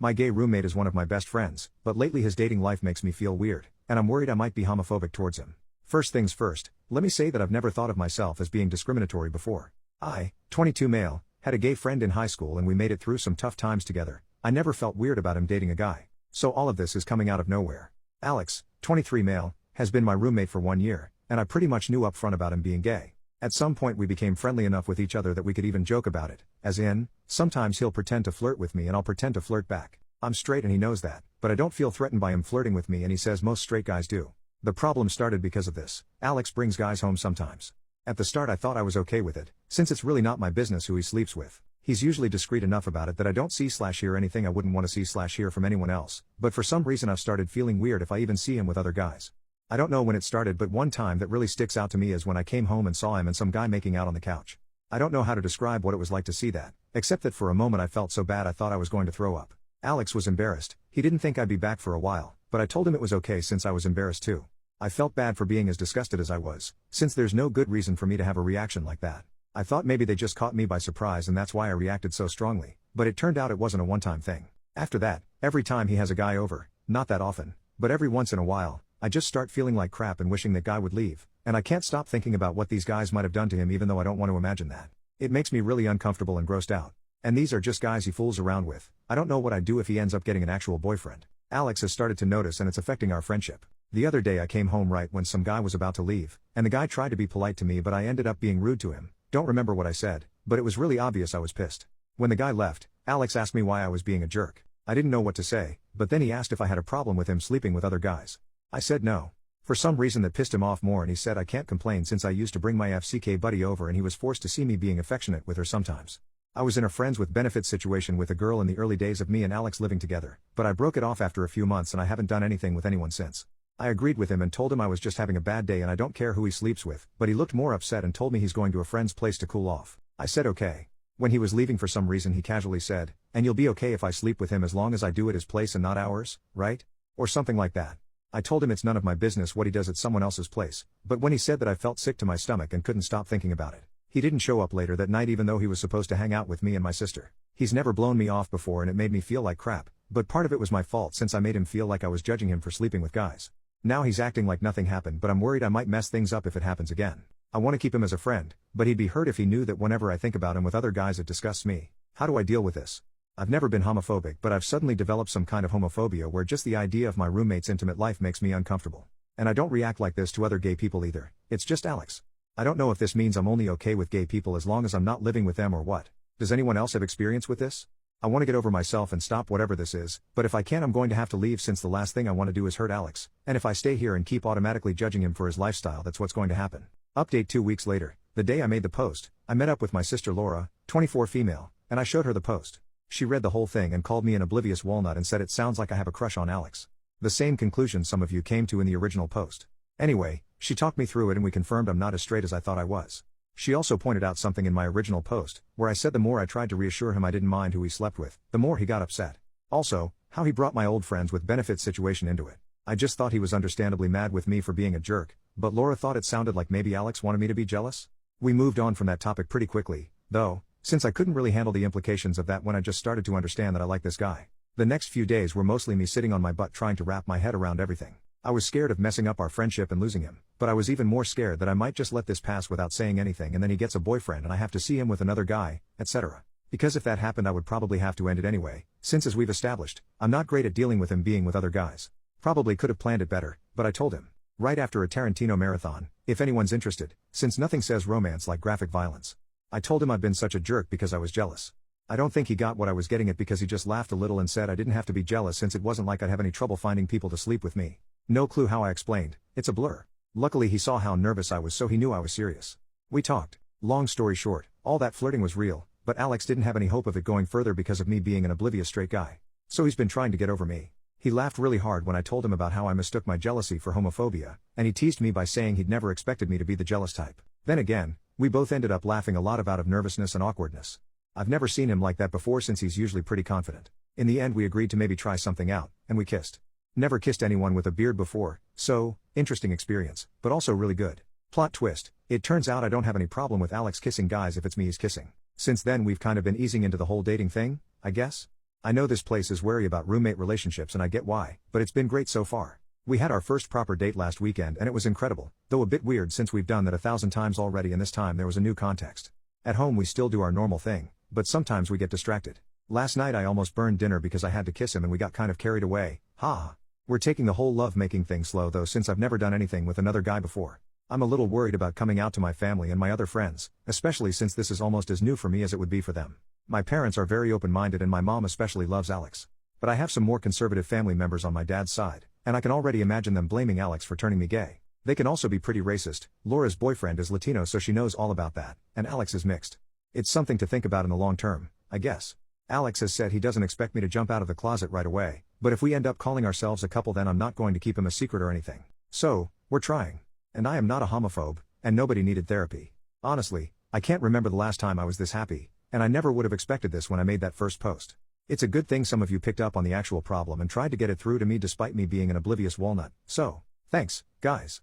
My gay roommate is one of my best friends, but lately his dating life makes me feel weird, and I'm worried I might be homophobic towards him. First things first, let me say that I've never thought of myself as being discriminatory before. I, 22 male, had a gay friend in high school and we made it through some tough times together. I never felt weird about him dating a guy. So all of this is coming out of nowhere. Alex, 23 male, has been my roommate for 1 year, and I pretty much knew up front about him being gay. At some point we became friendly enough with each other that we could even joke about it, as in, sometimes he'll pretend to flirt with me and I'll pretend to flirt back. I'm straight and he knows that, but I don't feel threatened by him flirting with me and he says most straight guys do. The problem started because of this. Alex brings guys home sometimes. At the start I thought I was okay with it, since it's really not my business who he sleeps with. He's usually discreet enough about it that I don't see/hear anything I wouldn't want to see/hear from anyone else, but for some reason I've started feeling weird if I even see him with other guys. I don't know when it started, but one time that really sticks out to me is when I came home and saw him and some guy making out on the couch. I don't know how to describe what it was like to see that, except that for a moment I felt so bad I thought I was going to throw up. Alex was embarrassed. He didn't think I'd be back for a while, but I told him it was okay since I was embarrassed too. I felt bad for being as disgusted as I was, since there's no good reason for me to have a reaction like that. I thought maybe they just caught me by surprise and that's why I reacted so strongly, but it turned out it wasn't a one-time thing. After that, every time he has a guy over, not that often, but every once in a while, I just start feeling like crap and wishing that guy would leave, and I can't stop thinking about what these guys might have done to him even though I don't want to imagine that. It makes me really uncomfortable and grossed out. And these are just guys he fools around with. I don't know what I'd do if he ends up getting an actual boyfriend. Alex has started to notice and it's affecting our friendship. The other day I came home right when some guy was about to leave, and the guy tried to be polite to me but I ended up being rude to him. Don't remember what I said, but it was really obvious I was pissed. When the guy left, Alex asked me why I was being a jerk. I didn't know what to say, but then he asked if I had a problem with him sleeping with other guys. I said no. For some reason that pissed him off more and he said I can't complain since I used to bring my FCK buddy over and he was forced to see me being affectionate with her sometimes. I was in a friends with benefits situation with a girl in the early days of me and Alex living together, but I broke it off after a few months and I haven't done anything with anyone since. I agreed with him and told him I was just having a bad day and I don't care who he sleeps with, but he looked more upset and told me he's going to a friend's place to cool off. I said okay. When he was leaving for some reason he casually said, "And you'll be okay if I sleep with him as long as I do at his place and not ours, right?" Or something like that. I told him it's none of my business what he does at someone else's place, but when he said that I felt sick to my stomach and couldn't stop thinking about it. He didn't show up later that night even though he was supposed to hang out with me and my sister. He's never blown me off before and it made me feel like crap, but part of it was my fault since I made him feel like I was judging him for sleeping with guys. Now he's acting like nothing happened but I'm worried I might mess things up if it happens again. I want to keep him as a friend, but he'd be hurt if he knew that whenever I think about him with other guys it disgusts me. How do I deal with this? I've never been homophobic but I've suddenly developed some kind of homophobia where just the idea of my roommate's intimate life makes me uncomfortable. And I don't react like this to other gay people either, it's just Alex. I don't know if this means I'm only okay with gay people as long as I'm not living with them or what. Does anyone else have experience with this? I want to get over myself and stop whatever this is, but if I can't I'm going to have to leave since the last thing I want to do is hurt Alex, and if I stay here and keep automatically judging him for his lifestyle that's what's going to happen. Update 2 weeks later, the day I made the post, I met up with my sister Laura, 24 female, and I showed her the post. She read the whole thing and called me an oblivious walnut and said it sounds like I have a crush on Alex. The same conclusion some of you came to in the original post. Anyway, she talked me through it and we confirmed I'm not as straight as I thought I was. She also pointed out something in my original post, where I said the more I tried to reassure him I didn't mind who he slept with, the more he got upset. Also, how he brought my old friends with benefits situation into it. I just thought he was understandably mad with me for being a jerk, but Laura thought it sounded like maybe Alex wanted me to be jealous? We moved on from that topic pretty quickly, though, since I couldn't really handle the implications of that when I just started to understand that I like this guy. The next few days were mostly me sitting on my butt trying to wrap my head around everything. I was scared of messing up our friendship and losing him, but I was even more scared that I might just let this pass without saying anything and then he gets a boyfriend and I have to see him with another guy, etc. Because if that happened I would probably have to end it anyway, since as we've established, I'm not great at dealing with him being with other guys. Probably could have planned it better, but I told him. Right after a Tarantino marathon, if anyone's interested, since nothing says romance like graphic violence. I told him I'd been such a jerk because I was jealous. I don't think he got what I was getting at because he just laughed a little and said I didn't have to be jealous since it wasn't like I'd have any trouble finding people to sleep with me. No clue how I explained, it's a blur. Luckily he saw how nervous I was so he knew I was serious. We talked. Long story short, all that flirting was real, but Alex didn't have any hope of it going further because of me being an oblivious straight guy. So he's been trying to get over me. He laughed really hard when I told him about how I mistook my jealousy for homophobia, and he teased me by saying he'd never expected me to be the jealous type. Then again, we both ended up laughing a lot out of nervousness and awkwardness. I've never seen him like that before since he's usually pretty confident. In the end we agreed to maybe try something out, and we kissed. Never kissed anyone with a beard before, so, interesting experience, but also really good. Plot twist, it turns out I don't have any problem with Alex kissing guys if it's me he's kissing. Since then we've kind of been easing into the whole dating thing, I guess? I know this place is wary about roommate relationships and I get why, but it's been great so far. We had our first proper date last weekend and it was incredible, though a bit weird since we've done that 1,000 times already and this time there was a new context. At home we still do our normal thing, but sometimes we get distracted. Last night I almost burned dinner because I had to kiss him and we got kind of carried away, ha. We're taking the whole love-making thing slow though since I've never done anything with another guy before. I'm a little worried about coming out to my family and my other friends, especially since this is almost as new for me as it would be for them. My parents are very open-minded and my mom especially loves Alex. But I have some more conservative family members on my dad's side, and I can already imagine them blaming Alex for turning me gay. They can also be pretty racist. Laura's boyfriend is Latino so she knows all about that, and Alex is mixed. It's something to think about in the long term, I guess. Alex has said he doesn't expect me to jump out of the closet right away, but if we end up calling ourselves a couple then I'm not going to keep him a secret or anything. So, we're trying. And I am not a homophobe, and nobody needed therapy. Honestly, I can't remember the last time I was this happy, and I never would have expected this when I made that first post. It's a good thing some of you picked up on the actual problem and tried to get it through to me despite me being an oblivious walnut, so, thanks, guys.